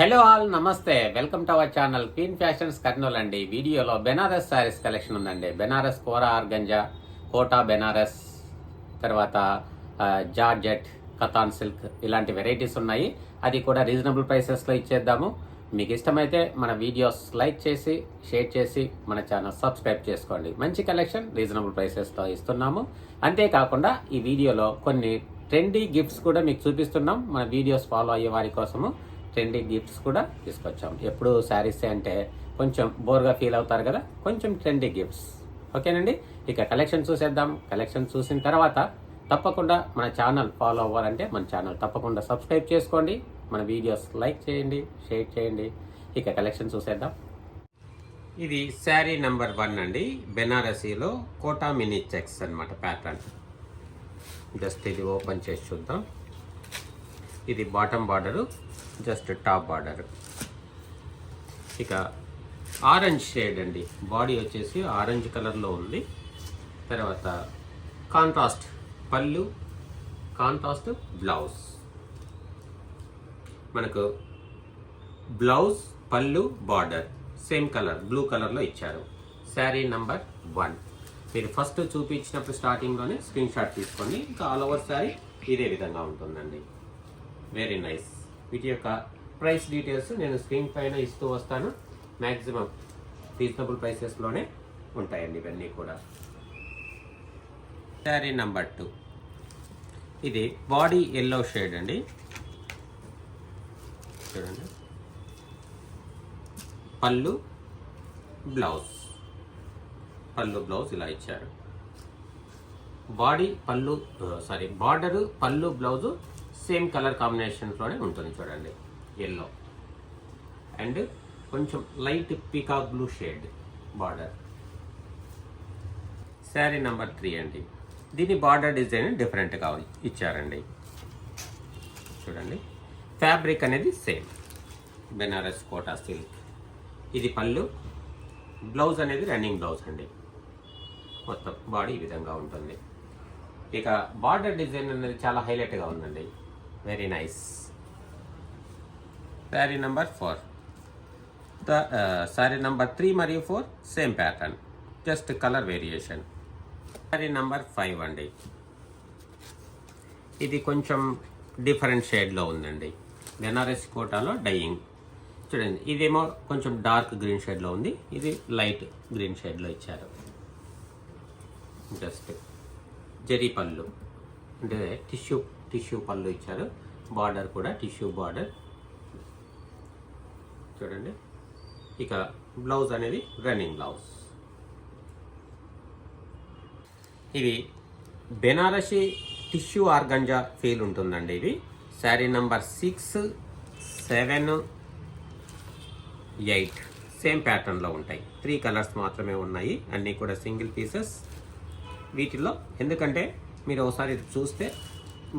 Hello all నమస్తే, welcome to our channel queen fashions Kurnool అండి. వీడియోలో బెనారస్ శారీస్ కలెక్షన్ ఉందండి. బెనారస్ కోరా ఆర్గంజా, కోటా బెనారస్, తర్వాత జార్జెట్, కతాన్ సిల్క్ ఇలాంటి వెరైటీస్ ఉన్నాయి. అది కూడా రీజనబుల్ ప్రైసెస్లో ఇచ్చేద్దాము. మీకు ఇష్టమైతే మన వీడియోస్ లైక్ చేసి షేర్ చేసి మన ఛానల్ సబ్స్క్రైబ్ చేసుకోండి. మంచి కలెక్షన్ రీజనబుల్ ప్రైసెస్తో ఇస్తున్నాము. అంతేకాకుండా ఈ వీడియోలో కొన్ని ట్రెండీ గిఫ్ట్స్ కూడా మీకు చూపిస్తున్నాం. మన వీడియోస్ ఫాలో అయ్యే వారి కోసము ట్రెండీ గిఫ్ట్స్ కూడా తీసుకొచ్చాం. ఎప్పుడు శారీస్ అంటే కొంచెం బోర్గా ఫీల్ అవుతారు కదా, కొంచెం ట్రెండీ గిఫ్ట్స్. ఓకేనండి, ఇక కలెక్షన్ చూసేద్దాం. కలెక్షన్ చూసిన తర్వాత తప్పకుండా మన ఛానల్ ఫాలో అవ్వాలంటే మన ఛానల్ తప్పకుండా సబ్స్క్రైబ్ చేసుకోండి. మన వీడియోస్ లైక్ చేయండి, షేర్ చేయండి. ఇక కలెక్షన్ చూసేద్దాం. ఇది శారీ నెంబర్ 1 అండి. బెనారసీలో కోటా మినీ చెక్స్ అన్నమాట ప్యాటర్న్. జస్ట్ ఇది ఓపెన్ చేసి చూద్దాం. ఇది bottom border, just top border. ఇక ఆరెంజ్ షేడ్ అండి. బాడీ వచ్చేసి ఆరెంజ్ కలర్లో ఉంది. తర్వాత కాంట్రాస్ట్ పళ్ళు, కాంట్రాస్ట్ బ్లౌజ్. మనకు బ్లౌజ్, పళ్ళు, బార్డర్ సేమ్ కలర్ బ్లూ కలర్లో ఇచ్చారు. శారీ నంబర్ 1. మీరు ఫస్ట్ చూపించినప్పుడు స్టార్టింగ్లోనే స్క్రీన్ షాట్ తీసుకోండి. ఇంకా ఆల్ ఓవర్ శారీ ఇదే విధంగా ఉంటుందండి. Very nice. వీటి యొక్క ప్రైస్ డీటెయిల్స్ నేను స్క్రీన్ పైన ఇస్తూ వస్తాను. మ్యాక్సిమం రీజనబుల్ ప్రైసెస్లోనే ఉంటాయండి ఇవన్నీ కూడా. శారీ నెంబర్ 2. ఇది బాడీ ఎల్లో షేడ్ అండి. చూడండి, పళ్ళు బ్లౌజ్, పళ్ళు బ్లౌజ్ ఇలా ఇచ్చారు. బాడీ పళ్ళు బార్డరు, పళ్ళు, బ్లౌజు సేమ్ కలర్ కాంబినేషన్స్లోనే ఉంటుంది. చూడండి, ఎల్లో అండ్ కొంచెం light peacock blue shade border. Sari number 3 అండి. దీని బార్డర్ డిజైన్ డిఫరెంట్గా ఇచ్చారండి. చూడండి, ఫ్యాబ్రిక్ అనేది సేమ్ బెనారస్ కోటా సిల్క్. ఇది పళ్ళు, బ్లౌజ్ అనేది రన్నింగ్ బ్లౌజ్ అండి. మొత్తం బాడీ ఈ విధంగా ఉంటుంది. ఇక బార్డర్ డిజైన్ అనేది చాలా హైలైట్గా ఉందండి. Very nice. Sari number 4. Sari number 3 మరియు 4 same pattern, just colour variation. Sari number 5 అండి. ఇది కొంచెం డిఫరెంట్ షేడ్లో ఉందండి. బెనారస్ కోటాలో డైయింగ్. చూడండి, ఇదేమో కొంచెం డార్క్ గ్రీన్ షేడ్లో ఉంది. ఇది లైట్ గ్రీన్ షేడ్లో ఇచ్చారు. జస్ట్ జరీ పళ్ళు అంటే టిష్యూ పళ్ళు ఇచ్చారు. బార్డర్ కూడా టిష్యూ బార్డర్. చూడండి, ఇక బ్లౌజ్ అనేది రన్నింగ్ బ్లౌజ్. ఇవి బెనారసి టిష్యూ ఆర్గంజా ఫీల్ ఉంటుందండి. ఇవి శారీ నంబర్ 6, 7, 8 సేమ్ ప్యాటర్న్లో ఉంటాయి. 3 కలర్స్ మాత్రమే ఉన్నాయి. అన్నీ కూడా సింగిల్ పీసెస్. వీటిల్లో ఎందుకంటే మీరు ఒకసారి చూస్తే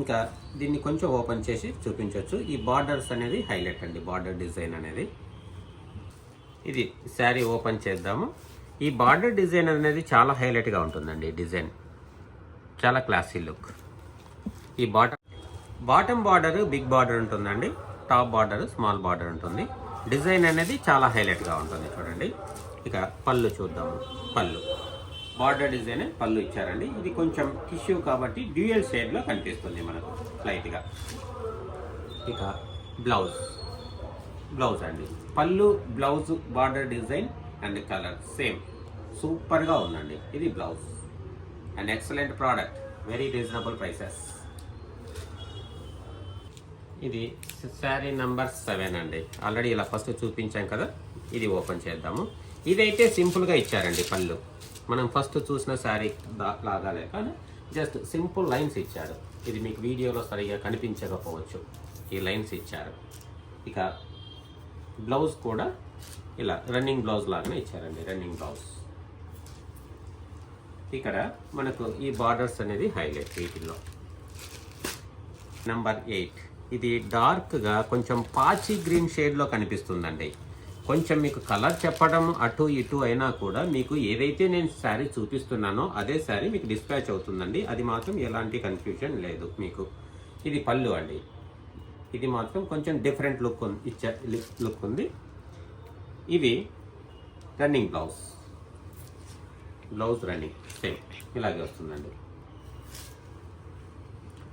ఇంకా దీన్ని కొంచెం ఓపెన్ చేసి చూపించవచ్చు. ఈ బార్డర్స్ అనేది హైలైట్ అండి, బార్డర్ డిజైన్ అనేది. ఇది శారీ ఓపెన్ చేద్దాము. ఈ బార్డర్ డిజైన్ అనేది చాలా హైలైట్గా ఉంటుందండి. డిజైన్ చాలా క్లాసీ లుక్. ఈ బాటమ్ బార్డర్ బిగ్ బార్డర్ ఉంటుందండి. టాప్ బార్డర్ స్మాల్ బార్డర్ ఉంటుంది. డిజైన్ అనేది చాలా హైలైట్గా ఉంటుంది. చూడండి, ఇక పళ్ళు చూద్దాము. పళ్ళు బార్డర్ డిజైన్ పళ్ళు ఇచ్చారండి. ఇది కొంచెం టిష్యూ కాబట్టి డ్యూయల్ షేడ్లో కనిపిస్తుంది మనకు లైట్గా. ఇక బ్లౌజ్ అండి. పళ్ళు, blouse, border design and colour same సూపర్గా ఉందండి. ఇది blouse and excellent product, very reasonable prices. ఇది శారీ నెంబర్ 7 అండి. ఆల్రెడీ ఇలా ఫస్ట్ చూపించాం కదా, ఇది ఓపెన్ చేద్దాము. ఇదైతే సింపుల్గా ఇచ్చారండి. పళ్ళు మనం ఫస్ట్ చూసిన శారీ లాగానే కానీ జస్ట్ సింపుల్ లైన్స్ ఇచ్చారు. ఇది మీకు వీడియోలో సరిగా కనిపించకపోవచ్చు. ఈ లైన్స్ ఇచ్చారు. ఇక బ్లౌజ్ కూడా ఇలా రన్నింగ్ బ్లౌజ్ లాగానే ఇచ్చారండి, రన్నింగ్ బ్లౌజ్. ఇక్కడ మనకు ఈ బార్డర్స్ అనేది హైలైట్. వీటిల్లో నెంబర్ 8. ఇది డార్క్గా కొంచెం పాచి గ్రీన్ షేడ్లో కనిపిస్తుందండి. కొంచెం మీకు కలర్ చెప్పడం అటు ఇటు అయినా కూడా మీకు ఏదైతే నేను శారీ చూపిస్తున్నానో అదే శారీ మీకు డిస్పాచ్ అవుతుందండి. అది మాత్రం ఎలాంటి కన్ఫ్యూజన్ లేదు మీకు. ఇది పళ్ళు అండి. ఇది మాత్రం కొంచెం డిఫరెంట్ లుక్ లుక్ ఉంది. ఇవి రన్నింగ్ బ్లౌజ్ రన్నింగ్ సేమ్ ఇలాగే వస్తుందండి.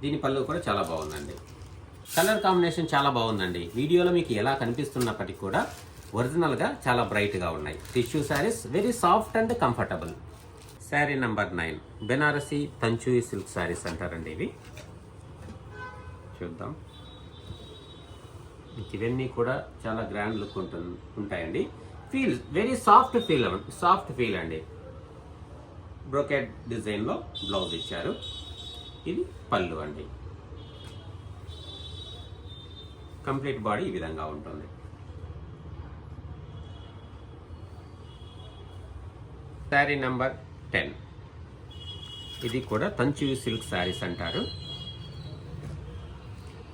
దీని పళ్ళు కూడా చాలా బాగుందండి. కలర్ కాంబినేషన్ చాలా బాగుందండి. వీడియోలో మీకు ఎలా కనిపిస్తున్నప్పటికీ కూడా ఒరిజినల్గా చాలా బ్రైట్గా ఉన్నాయి. Tissue saris very soft and comfortable. Sari number 9 Banarasi Tanchoi silk saris అంటారండి. ఇవి చూద్దాం. ఇవన్నీ కూడా చాలా గ్రాండ్ లుక్ ఉంటాయండి. ఫీల్ వెరీ సాఫ్ట్ ఫీల్ అండి. బ్రోకెట్ డిజైన్లో బ్లౌజ్ ఇచ్చారు. ఇది పళ్ళు అండి. కంప్లీట్ బాడీ ఈ విధంగా ఉంటుంది. శారీ నెంబర్ 10 ఇది కూడా తంచూయి సిల్క్ శారీస్ అంటారు.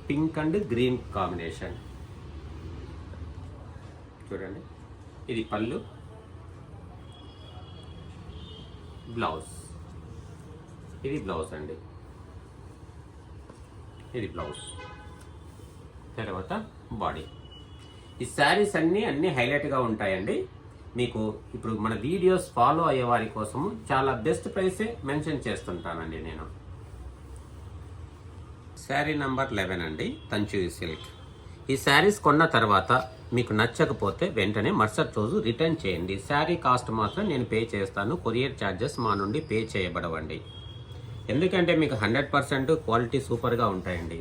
పింక్ అండ్ గ్రీన్ కాంబినేషన్ చూడండి. ఇది పళ్ళు, బ్లౌజ్. ఇది బ్లౌజ్ అండి. ఇది బ్లౌజ్. తర్వాత బాడీ. ఈ శారీస్ అన్నీ హైలైట్గా ఉంటాయండి. మీకు ఇప్పుడు మన వీడియోస్ ఫాలో అయ్యే వారి కోసము చాలా బెస్ట్ ప్రైసే మెన్షన్ చేస్తుంటానండి నేను. శారీ నెంబర్ 11 అండి తంచూయి సిల్క్. ఈ శారీస్ కొన్న తర్వాత మీకు నచ్చకపోతే వెంటనే మరుసటి రోజు రిటర్న్ చేయండి. శారీ కాస్ట్ మాత్రం నేను పే చేస్తాను. కొరియర్ ఛార్జెస్ మా నుండి పే చేయబడవండి. ఎందుకంటే మీకు 100% క్వాలిటీ సూపర్గా ఉంటాయండి.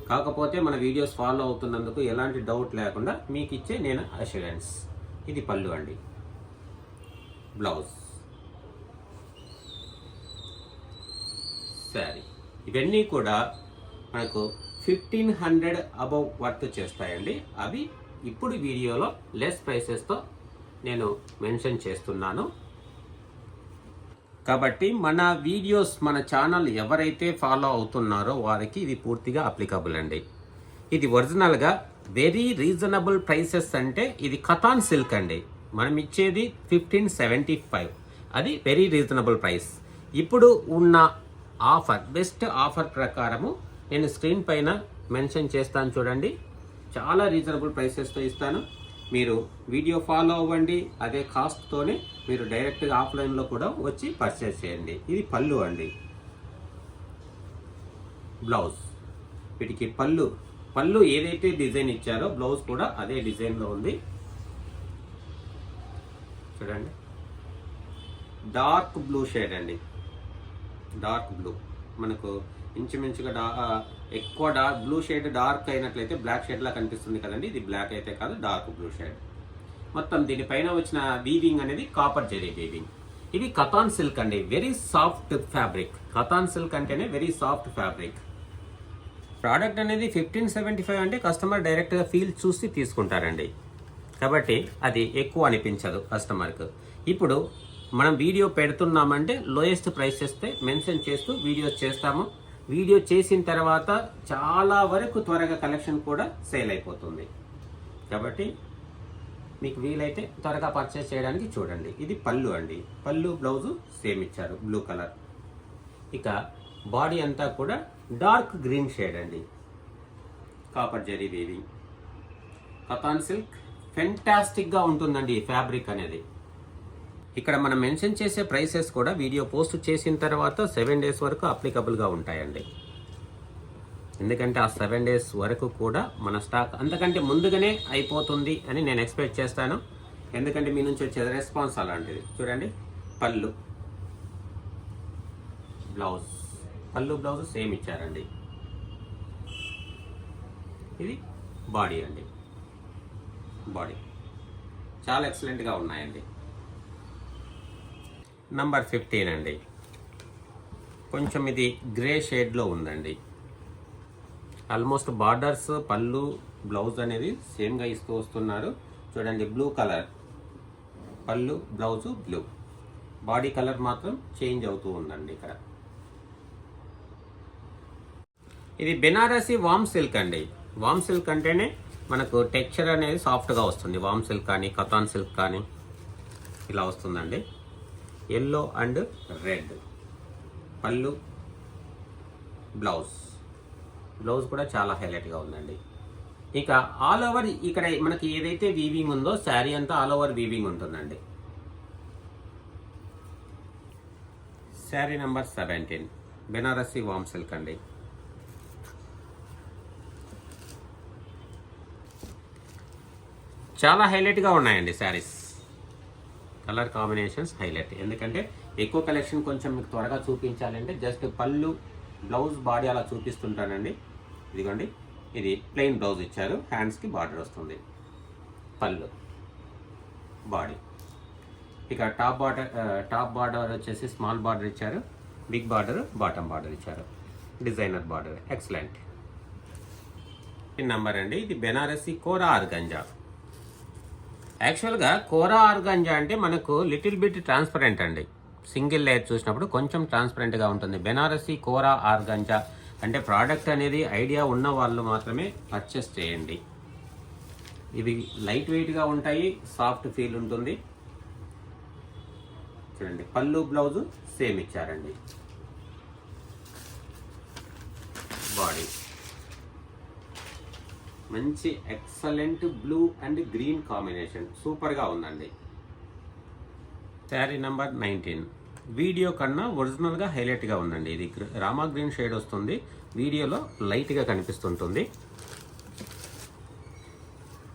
కాకపోతే మన వీడియోస్ ఫాలో అవుతున్నందుకు ఎలాంటి డౌట్ లేకుండా మీకు ఇచ్చే నేను అష్యూరెన్స్. ఇది పళ్ళు అండి, బ్లౌజ్, శారీ. ఇవన్నీ కూడా మనకు 1500 అబౌవ్ వర్త్ చేస్తాయండి. అవి ఇప్పుడు వీడియోలో లెస్ ప్రైసెస్తో నేను మెన్షన్ చేస్తున్నాను. కాబట్టి మన వీడియోస్ మన ఛానల్ ఎవరైతే ఫాలో అవుతున్నారో వారికి ఇది పూర్తిగా అప్లికబుల్ అండి. ఇది ఒరిజినల్గా వెరీ రీజనబుల్ ప్రైసెస్. అంటే ఇది కథాన్ సిల్క్ అండి. మనం ఇచ్చేది 1575. అది వెరీ రీజనబుల్ ప్రైస్. ఇప్పుడు ఉన్న ఆఫర్, బెస్ట్ ఆఫర్ ప్రకారము నేను స్క్రీన్ పైన మెన్షన్ చేస్తాను చూడండి. చాలా రీజనబుల్ ప్రైసెస్తో ఇస్తాను. మీరు వీడియో ఫాలో అవ్వండి. అదే కాస్ట్తోనే మీరు డైరెక్ట్గా ఆఫ్లైన్లో కూడా వచ్చి పర్చేస్ చేయండి. ఇది పళ్ళు అండి, బ్లౌజ్. వీటికి పళ్ళు ఏదైతే డిజైన్ ఇచ్చారో బ్లౌజ్ కూడా అదే డిజైన్లో ఉంది చూడండి. డార్క్ బ్లూ షేడ్ అండి. డార్క్ బ్లూ మనకు ఇంచుమించుగా ఎక్కువ బ్లూ షేడ్ డార్క్ అయినట్లయితే బ్లాక్ షేడ్లా కనిపిస్తుంది కదండి. ఇది బ్లాక్ అయితే కాదు, డార్క్ బ్లూ షేడ్. మొత్తం దీనిపైన వచ్చిన వీవింగ్ అనేది కాపర్ జరీ వీవింగ్. ఇది కథాన్ సిల్క్ అండి. Very soft fabric. Katan silk అంటేనే వెరీ సాఫ్ట్ ఫ్యాబ్రిక్. ప్రోడక్ట్ అనేది 1575 అంటే కస్టమర్ డైరెక్ట్గా ఫీల్ చూసి తీసుకుంటారండి. కాబట్టి అది ఎక్కువ అనిపించదు కస్టమర్కు. ఇప్పుడు మనం వీడియో పెడుతున్నామంటే లోయెస్ట్ ప్రైసెస్తే మెన్షన్ చేస్తూ వీడియోస్ చేస్తాము. వీడియో చేసిన తర్వాత చాలా వరకు త్వరగా కలెక్షన్ కూడా సేల్ అయిపోతుంది. కాబట్టి మీకు వీలైతే త్వరగా పర్చేస్ చేయడానికి చూడండి. ఇది పళ్ళు అండి. పళ్ళు బ్లౌజు సేమ్ ఇచ్చారు, బ్లూ కలర్. ఇక బాడీ అంతా కూడా డార్క్ గ్రీన్ షేడ్ అండి. Copper zari weaving. Katan silk ఫెంటాస్టిక్గా ఉంటుందండి ఈ ఫ్యాబ్రిక్ అనేది. ఇక్కడ మనం మెన్షన్ చేసే ప్రైసెస్ కూడా వీడియో పోస్ట్ చేసిన తర్వాత 7 days వరకు అప్లికబుల్గా ఉంటాయండి. ఎందుకంటే ఆ 7 days వరకు కూడా మన స్టాక్ అంతకంటే ముందుగానే అయిపోతుంది అని నేను ఎక్స్పెక్ట్ చేస్తాను. ఎందుకంటే మీ నుంచి వచ్చే రెస్పాన్స్ అలాంటిది. చూడండి, పళ్ళు, బ్లౌజ్. పళ్ళు బ్లౌజ్ సేమ్ ఇచ్చారండి. ఇది బాడీ అండి. బాడీ చాలా ఎక్సలెంట్గా ఉన్నాయండి. నంబర్ 15 అండి. కొంచెం ఇది గ్రే షేడ్లో ఉందండి. ఆల్మోస్ట్ బార్డర్స్, పళ్ళు, బ్లౌజ్ అనేది సేమ్గా ఇస్తూ వస్తున్నారు. చూడండి, బ్లూ కలర్ పళ్ళు, బ్లౌజు బ్లూ. బాడీ కలర్ మాత్రం చేంజ్ అవుతూ ఉందండి ఇక్కడ. ఇది బెనారసి వామ్ సిల్క్ అండి. వామ్ సిల్క్ అంటేనే మనకు టెక్స్చర్ అనేది సాఫ్ట్గా వస్తుంది. వామ్ సిల్క్ కానీ కథాన్ సిల్క్ కానీ ఇలా వస్తుందండి. ఎల్లో అండ్ రెడ్ పళ్ళు, బ్లౌజ్. బ్లౌజ్ కూడా చాలా హైలైట్గా ఉందండి. ఇక ఆల్ ఓవర్ ఇక్కడ మనకి ఏదైతే వీవింగ్ ఉందో శారీ అంతా ఆల్ ఓవర్ వీవింగ్ ఉంటుందండి. శారీ నెంబర్ 17 బెనారసి వామ్ సిల్క్ అండి. చాలా హైలైట్గా ఉన్నాయండి శారీస్. Colour combinations highlight. ఎందుకంటే ఎక్కువ కలెక్షన్ కొంచెం మీకు త్వరగా చూపించాలంటే జస్ట్ పళ్ళు, బ్లౌజ్, బాడీ అలా చూపిస్తుంటానండి. ఇదిగోండి, ఇది ప్లెయిన్ బ్లౌజ్ ఇచ్చారు, హ్యాండ్స్కి బార్డర్ వస్తుంది, పళ్ళు, బాడీ. ఇక టాప్ బార్డర్ వచ్చేసి స్మాల్ బార్డర్ ఇచ్చారు, బిగ్ బార్డర్, బాటమ్ బార్డర్ ఇచ్చారు, డిజైనర్ బార్డర్. ఎక్సలెంట్. ఈ నెంబర్ అండి, ఇది బెనారసి కోరా ఆర్గంజా. యాక్చువల్గా కోరా ఆర్గంజా అంటే మనకు లిటిల్ బిట్ ట్రాన్స్పరెంట్ అండి. సింగిల్ లేయర్ చూసినప్పుడు కొంచెం ట్రాన్స్పరెంట్గా ఉంటుంది. బెనారసి కోరా ఆర్గంజా అంటే ప్రోడక్ట్ అనేది ఐడియా ఉన్న వాళ్ళు మాత్రమే పర్చేస్ చేయండి. ఇవి లైట్ వెయిట్గా ఉంటాయి, సాఫ్ట్ ఫీల్ ఉంటుంది. చూడండి, పళ్ళు బ్లౌజు సేమ్ ఇచ్చారండి. బాడీ మంచి excellent blue and green combination, సూపర్గా ఉందండి. శారీ నెంబర్ 19 వీడియో కన్నా ఒరిజినల్గా హైలైట్గా ఉందండి. ఇది రామా గ్రీన్ షేడ్ వస్తుంది, వీడియోలో లైట్గా కనిపిస్తుంటుంది.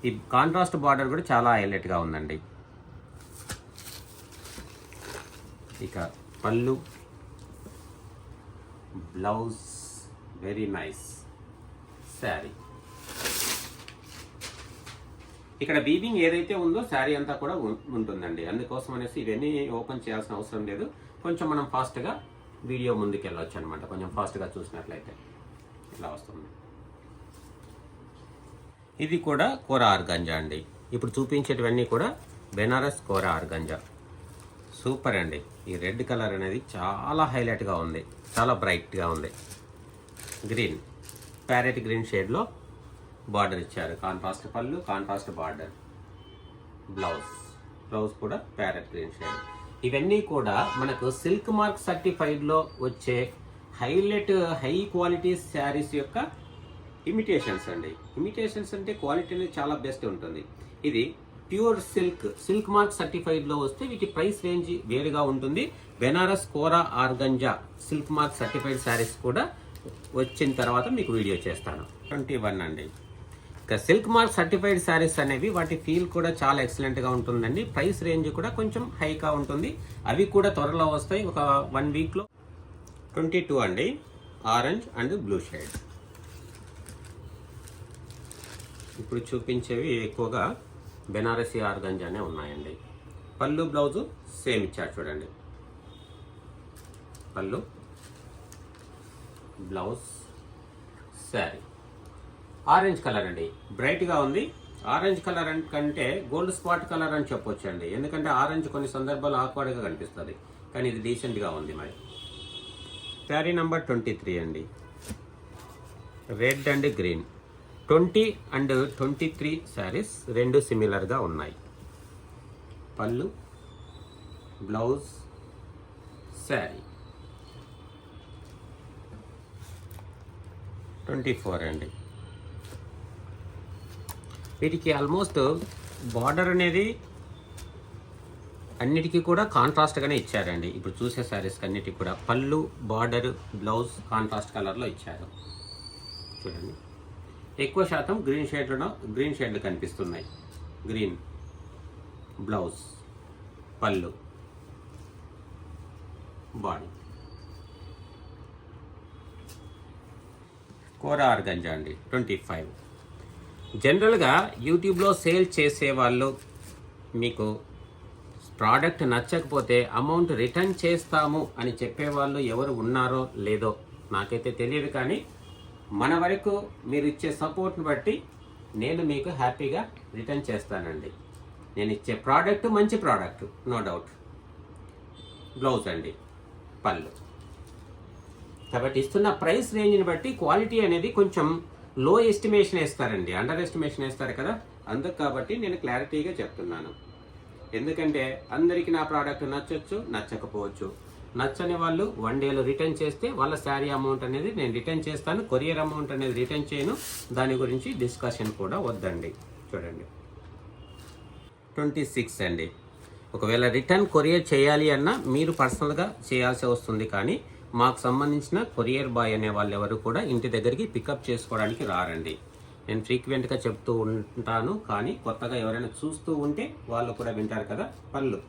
ఈ కాంట్రాస్ట్ బార్డర్ కూడా చాలా హైలైట్గా ఉందండి. ఇక పళ్ళు, బ్లౌజ్ వెరీ నైస్. శారీ ఇక్కడ వీవింగ్ ఏదైతే ఉందో శారీ అంతా కూడా ఉంటుందండి. అందుకోసం అనేసి ఇవన్నీ ఓపెన్ చేయాల్సిన అవసరం లేదు. కొంచెం మనం ఫాస్ట్గా వీడియో ముందుకు వెళ్ళొచ్చు అనమాట. కొంచెం ఫాస్ట్గా చూసినట్లయితే ఇలా వస్తుంది. ఇది కూడా కోరా ఆర్గంజా అండి. ఇప్పుడు చూపించేటివన్నీ కూడా బెనారస్ కోరా ఆర్గంజా. సూపర్ అండి. ఈ రెడ్ కలర్ అనేది చాలా హైలైట్గా ఉంది, చాలా బ్రైట్గా ఉంది. గ్రీన్, ప్యారెట్ గ్రీన్ షేడ్లో బార్డర్ ఇచ్చారు. కాంట్రాస్ట్ పళ్ళు, కాంట్రాస్ట్ బార్డర్, బ్లౌజ్ కూడా ప్యారెట్ గ్రీన్ షేడ్. ఇవన్నీ కూడా మనకు సిల్క్ మార్క్ సర్టిఫైడ్లో వచ్చే హై క్వాలిటీ శారీస్ యొక్క ఇమిటేషన్స్ అండి. ఇమిటేషన్స్ అంటే క్వాలిటీ అనేది చాలా బెస్ట్ ఉంటుంది. ఇది ప్యూర్ సిల్క్ మార్క్ సర్టిఫైడ్లో వస్తే వీటి ప్రైస్ రేంజ్ వేరుగా ఉంటుంది. Banaras kora organza silk mark certified saris కూడా వచ్చిన తర్వాత మీకు వీడియో చేస్తాను. 21 అండి. ఇక సిల్క్ మార్క్ సర్టిఫైడ్ శారీస్ అనేవి వాటి ఫీల్ కూడా చాలా ఎక్సలెంట్గా ఉంటుందండి. ప్రైస్ రేంజ్ కూడా కొంచెం హైగా ఉంటుంది. అవి కూడా త్వరలో వస్తాయి, ఒక 1 వీక్లో. 22 అండి, ఆరెంజ్ అండ్ బ్లూ షేడ్. ఇప్పుడు చూపించేవి ఎక్కువగా బెనారసి ఆర్గంజానే ఉన్నాయండి. పళ్ళు బ్లౌజు సేమ్ ఇచ్చారు చూడండి. పళ్ళు, బ్లౌజ్, శారీ. ఆరెంజ్ కలర్ అండి, బ్రైట్గా ఉంది. ఆరెంజ్ కలర్ కంటే గోల్డ్ స్పాట్ కలర్ అని చెప్పొచ్చు అండి. ఎందుకంటే ఆరెంజ్ కొన్ని సందర్భాలు ఆక్వర్డ్గా కనిపిస్తుంది, కానీ ఇది డీసెంట్గా ఉంది. మరి శారీ నెంబర్ 23 అండి, red and green. 20 and 23 saris రెండు సిమిలర్గా ఉన్నాయి. పళ్ళు, బ్లౌజ్, శారీ. 24 అండి. వీటికి ఆల్మోస్ట్ బార్డర్ అనేది అన్నిటికీ కూడా కాంట్రాస్ట్గానే ఇచ్చారండి. ఇప్పుడు చూసే శారీస్కి అన్నిటికీ కూడా పళ్ళు, బార్డర్, బ్లౌజ్ కాంట్రాస్ట్ కలర్లో ఇచ్చారు చూడండి. ఎక్కువ శాతం గ్రీన్ షేడ్లు కనిపిస్తున్నాయి. గ్రీన్, బ్లౌజ్, పళ్ళు, బాడీ. కోరా ఆర్గంజా అండి, 25. జనరల్గా యూట్యూబ్లో సేల్ చేసేవాళ్ళు మీకు ప్రోడక్ట్ నచ్చకపోతే అమౌంట్ రిటర్న్ చేస్తాము అని చెప్పేవాళ్ళు ఎవరు ఉన్నారో లేదో నాకైతే తెలియదు. కానీ మన వరకు మీరు ఇచ్చే సపోర్ట్ని బట్టి నేను మీకు హ్యాపీగా రిటర్న్ చేస్తానండి. నేను ఇచ్చే ప్రోడక్ట్ మంచి ప్రోడక్ట్, నో డౌట్. బ్లౌజ్ అండి, పళ్ళు. కాబట్టి ఇస్తున్న ప్రైస్ రేంజ్ని బట్టి క్వాలిటీ అనేది కొంచెం లో ఎస్టిమేషన్ వేస్తారండి, అండర్ ఎస్టిమేషన్ వేస్తారు కదా. అందుకు కాబట్టి నేను క్లారిటీగా చెప్తున్నాను. ఎందుకంటే అందరికీ నా ప్రోడక్ట్ నచ్చచ్చు, నచ్చకపోవచ్చు. నచ్చని వాళ్ళు 1 డేలో రిటర్న్ చేస్తే వాళ్ళ శారీ అమౌంట్ అనేది నేను రిటర్న్ చేస్తాను. కొరియర్ అమౌంట్ అనేది రిటర్న్ చేయను. దాని గురించి డిస్కషన్ కూడా వద్దండి. చూడండి 26 అండి. ఒకవేళ రిటర్న్ కొరియర్ చేయాలి అన్నా మీరు పర్సనల్గా చేయాల్సి వస్తుంది, కానీ మాకు సంబంధించిన కొరియర్ బాయ్ అనే వాళ్ళు ఎవరు కూడా ఇంటి దగ్గరికి పికప్ చేసుకోవడానికి రారండి. నేను ఫ్రీక్వెంట్గా చెప్తూ ఉంటాను, కానీ కొత్తగా ఎవరైనా చూస్తూ ఉంటే వాళ్ళు కూడా వింటారు కదా. పళ్ళు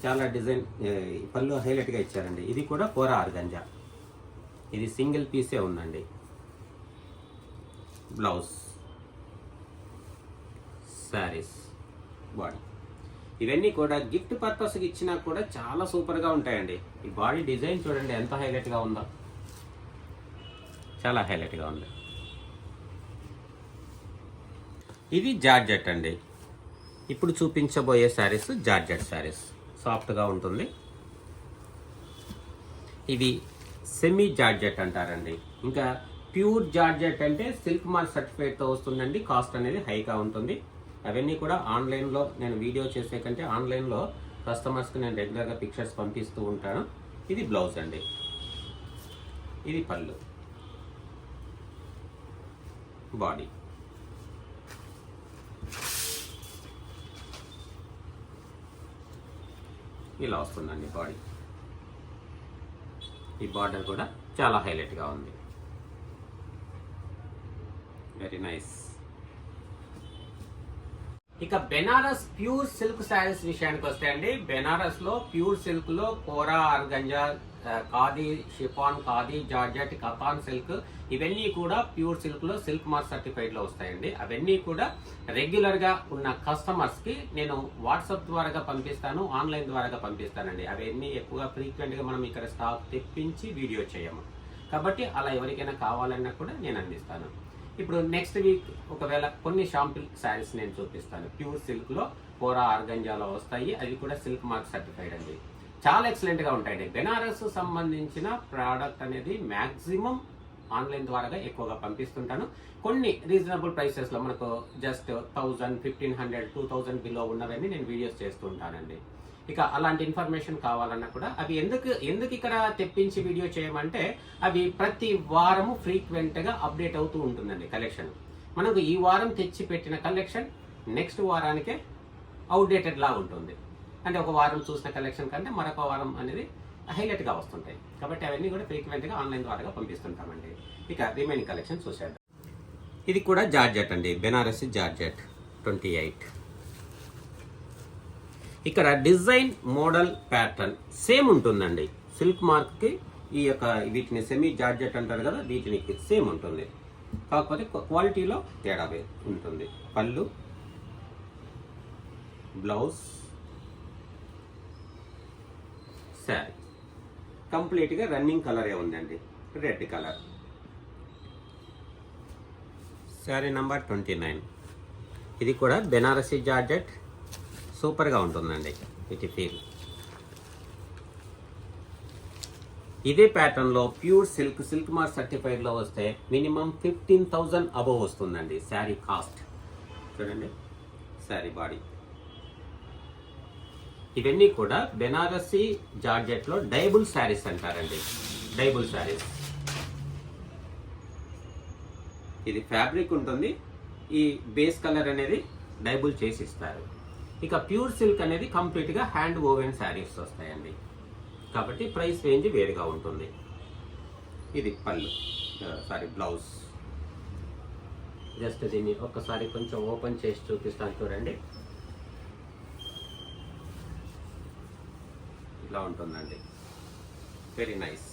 చాలా డిజైన్, పళ్ళు హైలైట్గా ఇచ్చారండి. ఇది కూడా కోరా ఆర్గంజా, ఇది సింగిల్ పీసే ఉందండి. బ్లౌజ్, శారీస్, బాడీ, ఇవన్నీ కూడా గిఫ్ట్ పర్పస్కి ఇచ్చినా కూడా చాలా సూపర్గా ఉంటాయండి. ఈ బాడీ డిజైన్ చూడండి ఎంత హైలైట్గా ఉందో, చాలా హైలైట్గా ఉంది. ఇది జార్జెట్ అండి. ఇప్పుడు చూపించబోయే శారీస్ జార్జెట్ శారీస్, సాఫ్ట్గా ఉంటుంది. ఇవి సెమీ జార్జెట్ అంటారండి. ఇంకా ప్యూర్ జార్జెట్ అంటే సిల్క్ మార్క్ సర్టిఫికేట్తో వస్తుందండి. కాస్ట్ అనేది హైగా ఉంటుంది. అవన్నీ కూడా ఆన్లైన్లో నేను వీడియో చేసే కంటే ఆన్లైన్లో కస్టమర్స్కి నేను రెగ్యులర్గా పిక్చర్స్ పంపిస్తూ ఉంటాను. ఇది బ్లౌజ్ అండి, ఇది పళ్ళు, బాడీ. ఇలా వస్తుందండి బాడీ. ఈ బార్డర్ కూడా చాలా హైలైట్గా ఉంది, వెరీ నైస్. ఇక బెనారస్ ప్యూర్ సిల్క్ శారీస్ విషయానికి వస్తే అండి, బెనారస్లో ప్యూర్ సిల్క్లో kora organza, khadi chiffon, khadi georgette, Katan silk, ఇవన్నీ కూడా ప్యూర్ సిల్క్లో సిల్క్ మార్క్ సర్టిఫైడ్లో వస్తాయండి. అవన్నీ కూడా రెగ్యులర్గా ఉన్న కస్టమర్స్కి నేను వాట్సాప్ ద్వారా పంపిస్తాను, ఆన్లైన్ ద్వారా పంపిస్తానండి. అవన్నీ ఎక్కువగా ఫ్రీక్వెంట్గా మనం ఇక్కడ స్టాక్ తెప్పించి వీడియో చేయము, కాబట్టి అలా ఎవరికైనా కావాలన్నా కూడా నేను అందిస్తాను. ఇప్పుడు నెక్స్ట్ వీక్ ఒకవేళ కొన్ని షాంపుల్ శారీస్ నేను చూపిస్తాను. ప్యూర్ సిల్క్లో కోరా ఆర్గంజాలో వస్తాయి, అవి కూడా సిల్క్ మార్క్ సర్టిఫైడ్ అండి. చాలా ఎక్సలెంట్గా ఉంటాయండి. బెనారస్ సంబంధించిన ప్రోడక్ట్ అనేది మ్యాక్సిమం ఆన్లైన్ ద్వారా ఎక్కువగా పంపిస్తుంటాను. కొన్ని రీజనబుల్ ప్రైసెస్లో మనకు జస్ట్ 1000, 1500, 2000 బిలో ఉన్నవన్నీ నేను వీడియోస్ చేస్తుంటానండి. ఇక అలాంటి ఇన్ఫర్మేషన్ కావాలన్నా కూడా అవి ఎందుకు ఇక్కడ తెప్పించి వీడియో చేయమంటే, అవి ప్రతి వారము ఫ్రీక్వెంట్గా అప్డేట్ అవుతూ ఉంటుందండి కలెక్షన్. మనకు ఈ వారం తెచ్చి పెట్టిన కలెక్షన్ నెక్స్ట్ వారానికే అవుట్డేటెడ్ లా ఉంటుంది. అంటే ఒక వారం చూసిన కలెక్షన్ కంటే మరొక వారం అనేది హైలైట్గా వస్తుంటాయి. కాబట్టి అవన్నీ కూడా ఫ్రీక్వెంట్గా ఆన్లైన్ ద్వారా పంపిస్తుంటామండి. ఇక రిమైనింగ్ కలెక్షన్ చూసేద్దాం. ఇది కూడా జార్జెట్ అండి, బెనారసి జార్జెట్ 28. ఇక్కడ డిజైన్, మోడల్, ప్యాటర్న్ సేమ్ ఉంటుందండి. సిల్క్ మార్క్కి ఈ యొక్క వీటిని సెమీ జార్జెట్ అంటారు కదా, వీటిని సేమ్ ఉంటుంది, కాకపోతే క్వాలిటీలో తేడా ఉంటుంది. పళ్ళు, బ్లౌజ్, శారీ కంప్లీట్గా రన్నింగ్ కలరే ఉందండి, రెడ్ కలర్. శారీ నంబర్ 29. ఇది కూడా బెనారసి జార్జెట్, సూపర్గా ఉంటుందండి వీటి ఫీల్. ఇదే ప్యాటర్న్లో ప్యూర్ సిల్క్ మార్క్ సర్టిఫైడ్లో వస్తే మినిమం 15,000 అబవ్ వస్తుందండి శారీ కాస్ట్. చూడండి శారీ బాడీ. ఇవన్నీ కూడా బెనారసి జార్జెట్లో డైబుల్ శారీస్ అంటారండి, డైబుల్ శారీస్. ఇది ఫ్యాబ్రిక్ ఉంటుంది, ఈ బేస్ కలర్ అనేది డైబుల్ చేసి ఇస్తారు. ఇక ప్యూర్ సిల్క్ అనేది కంప్లీట్గా హ్యాండ్ ఓవెన్ శారీస్ వస్తాయండి, కాబట్టి ప్రైస్ రేంజ్ వేరుగా ఉంటుంది. ఇది పళ్ళు, బ్లౌజ్. జస్ట్ దీన్ని ఒక్కసారి కొంచెం ఓపెన్ చేసి చూపిస్తాను చూడండి. ఇలా ఉంటుందండి, వెరీ నైస్.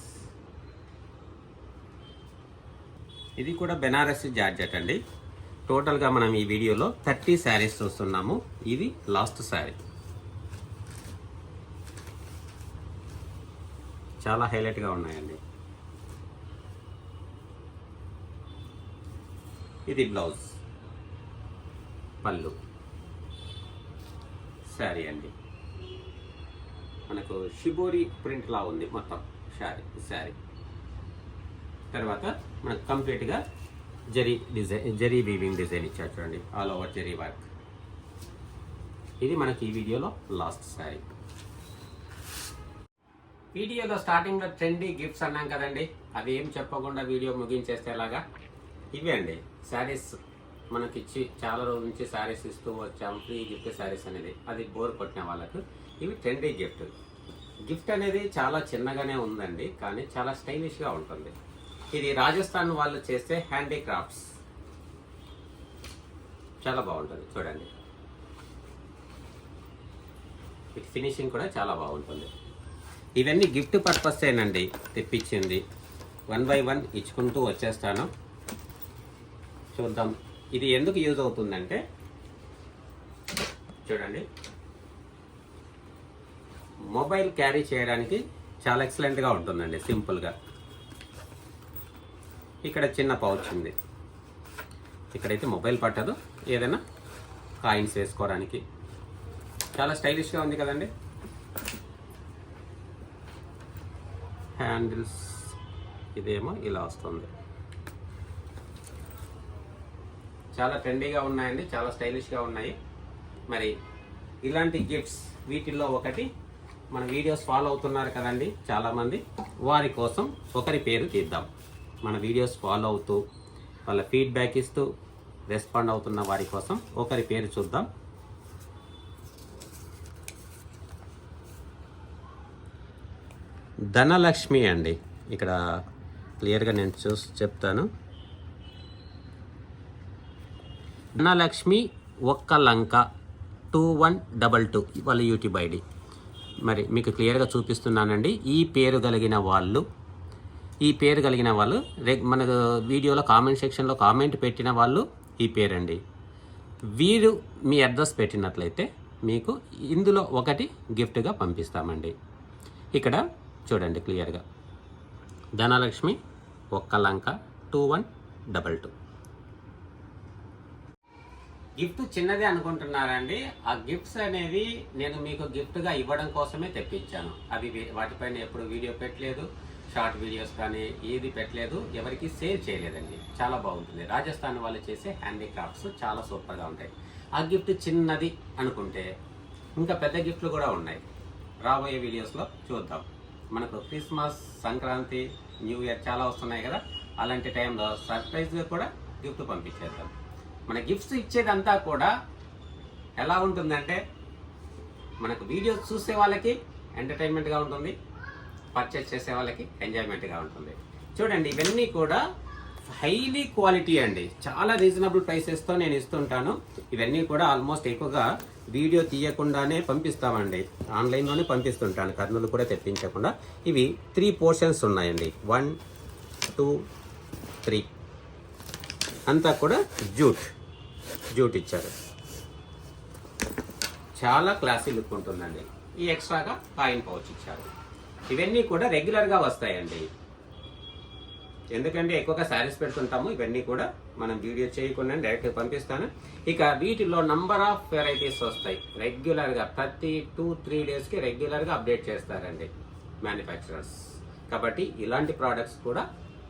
ఇది కూడా బెనారసి జార్జెట్ అండి. టోటల్గా మనం ఈ వీడియోలో 30 శారీస్ చూస్తున్నాము. ఇది లాస్ట్ శారీ, చాలా హైలైట్గా ఉన్నాయండి. ఇది బ్లౌజ్, పళ్ళు, శారీ అండి. మనకు షిబోరి ప్రింట్ లా ఉంది మొత్తం శారీ. తర్వాత మనకు కంప్లీట్గా జరీ వీవింగ్ డిజైన్ ఇచ్చారు చూడండి, ఆల్ ఓవర్ జరీ వర్క్. ఇది మనకి ఈ వీడియోలో లాస్ట్ శారీ. వీడియోలో స్టార్టింగ్లో ట్రెండీ గిఫ్ట్స్ అన్నాం కదండి, అవి ఏం చెప్పకుండా వీడియో ముగించేస్తే ఎలాగా. ఇవే అండి శారీస్, మనకిచ్చి చాలా రోజుల నుంచి శారీస్ ఇస్తూ వచ్చాము, ఫ్రీ గిఫ్ట్ శారీస్ అనేది. అది బోర్ కొట్టిన వాళ్ళకు ఇవి ట్రెండీ గిఫ్ట్. గిఫ్ట్ అనేది చాలా చిన్నగానే ఉందండి, కానీ చాలా స్టైలిష్గా ఉంటుంది. ఇది రాజస్థాన్ వాళ్ళు చేస్తే హ్యాండీక్రాఫ్ట్స్, చాలా బాగుంటుంది చూడండి. ఇది ఫినిషింగ్ కూడా చాలా బాగుంటుంది. ఇవన్నీ గిఫ్ట్ పర్పసేనండి తెప్పించింది. 1 by 1 ఇచ్చుకుంటూ వచ్చేస్తాను. చూద్దాం ఇది ఎందుకు యూజ్ అవుతుందంటే, చూడండి, మొబైల్ క్యారీ చేయడానికి చాలా ఎక్సలెంట్గా ఉంటుందండి. సింపుల్గా ఇక్కడ చిన్న పౌచ్ ఉంది, ఇక్కడైతే మొబైల్ పట్టదు, ఏదైనా కాయిన్స్ వేసుకోవడానికి చాలా స్టైలిష్గా ఉంది కదండి. హ్యాండిల్స్ ఇదేమో ఇలా వస్తుంది. చాలా ట్రెండీగా ఉన్నాయండి, చాలా స్టైలిష్గా ఉన్నాయి. మరి ఇలాంటి గిఫ్ట్స్ వీటిల్లో ఒకటి మన వీడియోస్ ఫాలో అవుతున్నారు కదండి చాలామంది, వారి కోసం ఒకరి పేరు తీద్దాం. మన వీడియోస్ ఫాలో అవుతూ వాళ్ళ ఫీడ్బ్యాక్ ఇస్తూ రెస్పాండ్ అవుతున్న వారి కోసం ఒకరి పేరు చూద్దాం. ధనలక్ష్మి అండి, ఇక్కడ క్లియర్గా నేను చూసి చెప్తాను. ధనలక్ష్మి ఒక్కలంక 2122 వాళ్ళ యూట్యూబ్ ఐడి. మరి మీకు క్లియర్గా చూపిస్తున్నానండి. ఈ పేరు కలిగిన వాళ్ళు మన వీడియోలో కామెంట్ సెక్షన్లో కామెంట్ పెట్టిన వాళ్ళు ఈ పేరండి. వీరు మీ అడ్రస్ పెట్టినట్లయితే మీకు ఇందులో ఒకటి గిఫ్ట్గా పంపిస్తామండి. ఇక్కడ చూడండి క్లియర్గా, ధనలక్ష్మి ఒక్కలంక 2122. గిఫ్ట్ చిన్నదే అనుకుంటున్నారండి. ఆ గిఫ్ట్స్ అనేవి నేను మీకు గిఫ్ట్గా ఇవ్వడం కోసమే తెప్పించాను. అవి వాటిపైన ఎప్పుడు వీడియో పెట్టలేదు, షార్ట్ వీడియోస్ కానీ ఏది పెట్టలేదు, ఎవరికి సేల్ చేయలేదండి. చాలా బాగుంటుంది. రాజస్థాన్ వాళ్ళు చేసే హ్యాండీక్రాఫ్ట్స్ చాలా సూపర్గా ఉంటాయి. ఆ గిఫ్ట్ చిన్నది అనుకుంటే ఇంకా పెద్ద గిఫ్ట్లు కూడా ఉన్నాయి, రాబోయే వీడియోస్లో చూద్దాం. మనకు క్రిస్మస్, సంక్రాంతి, న్యూ ఇయర్ చాలా వస్తున్నాయి కదా, అలాంటి టైంలో సర్ప్రైజ్గా కూడా గిఫ్ట్ పంపించేద్దాం. మన గిఫ్ట్స్ ఇచ్చేదంతా కూడా ఎలా ఉంటుందంటే, మనకు వీడియోస్ చూసే వాళ్ళకి ఎంటర్టైన్మెంట్గా ఉంటుంది, పర్చేస్ చేసే వాళ్ళకి ఎంజాయ్మెంట్గా ఉంటుంది. చూడండి ఇవన్నీ కూడా హైలీ క్వాలిటీ అండి, చాలా రీజనబుల్ ప్రైసెస్తో నేను ఇస్తుంటాను. ఇవన్నీ కూడా ఆల్మోస్ట్ ఎక్కువగా వీడియో తీయకుండానే పంపిస్తామండి, ఆన్లైన్లోనే పంపిస్తుంటాను, కర్నూలు కూడా తెప్పించకుండా. ఇవి 3 పోర్షన్స్ ఉన్నాయండి, 1, 2, 3 అంతా కూడా జూట్ ఇచ్చారు. చాలా క్లాసీ లుక్ ఉంటుందండి. ఈ ఎక్స్ట్రాగా కాయిన్ పౌచ్ ఇచ్చారు. ఇవన్నీ కూడా రెగ్యులర్గా వస్తాయండి, ఎందుకంటే ఎక్కువగా శారీస్ పెడుతుంటాము. ఇవన్నీ కూడా మనం వీడియో చేయకుండా డైరెక్ట్గా పంపిస్తాను. ఇక వీటిలో నంబర్ ఆఫ్ వెరైటీస్ వస్తాయి రెగ్యులర్గా, ప్రతి 2-3 డేస్కి రెగ్యులర్గా అప్డేట్ చేస్తారండి మ్యానుఫ్యాక్చరర్స్. కాబట్టి ఇలాంటి ప్రోడక్ట్స్ కూడా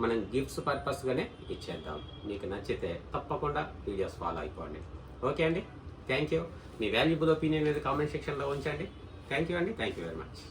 మనం గిఫ్ట్స్ పర్పస్గానే ఇచ్చేద్దాం. మీకు నచ్చితే తప్పకుండా వీడియోస్ ఫాలో అయిపోండి. ఓకే అండి, thank you. Me valuable opinion అనేది కామెంట్ సెక్షన్లో ఉంచండి. థ్యాంక్ యూ అండి, థ్యాంక్ యూ వెరీ మచ్.